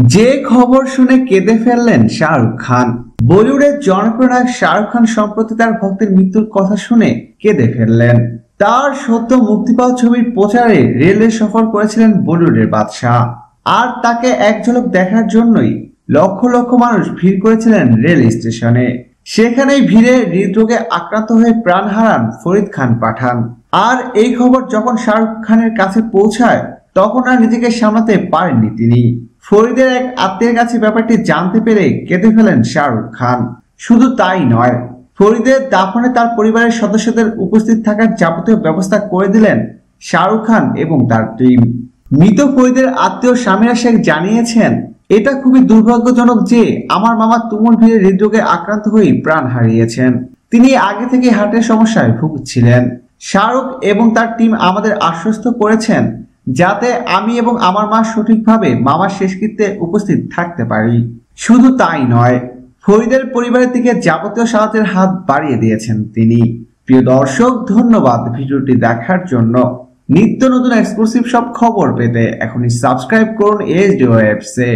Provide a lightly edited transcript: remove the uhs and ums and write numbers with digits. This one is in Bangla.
যে খবর শুনে কেঁদে ফেললেন শাহরুখ খান। বলিউডের জনপ্রিয় নায়ক শাহরুখ খান সম্প্রতি তার ভক্তের মৃত্যুর কথা শুনে কেঁদে ফেললেন। তার সদ্য মুক্তি পাওয়া ছবির প্রচারে রেলে সফর করেছিলেন বলিউডের বাদশাহ, আর তাকে এক ঝলক দেখার জন্যই লক্ষ লক্ষ মানুষ ভিড় করেছিলেন রেল স্টেশনে। সেখানেই ভিড়ে হৃদরোগে আক্রান্ত হয়ে প্রাণ হারান ফরিদ খান পাঠান। আর এই খবর যখন শাহরুখ খানের কাছে পৌঁছায় তখন আর নিজেকে সামলাতে পারেননি তিনি। ফরিদের এক আত্মীয়ের কাছে ব্যাপারটি জানতে পেরে কেঁদে ফেলেন শাহরুখ খান। শুধু তাই নয়, ফরিদের দাফনে তার পরিবারের সদস্যদের উপস্থিত থাকার যাবতীয় ব্যবস্থা করে দিলেন শাহরুখ খান এবং তার টিম। মৃত ফরিদের আত্মীয় সামিরা শেখ জানিয়েছেন, এটা খুবই দুর্ভাগ্যজনক যে আমার মামা তুমুল ভিড়ে হৃদরোগে আক্রান্ত হয়ে প্রাণ হারিয়েছেন। তিনি আগে থেকে হার্টের সমস্যায় ভুগছিলেন। শাহরুখ এবং তার টিম আমাদের আশ্বস্ত করেছেন যাতে আমি এবং আমার মা সঠিকভাবে মামার শেষকৃত্যে উপস্থিত থাকতে পারি। শুধু তাই নয়, ফরিদের পরিবারের দিকে যাবতীয় সাহায্যের হাত বাড়িয়ে দিয়েছেন তিনি। প্রিয় দর্শক, ধন্যবাদ ভিডিওটি দেখার জন্য। নিত্য নতুন এক্সক্লুসিভ সব খবর পেতে এখনই সাবস্ক্রাইব করুন এইচডি ওয়েবসে।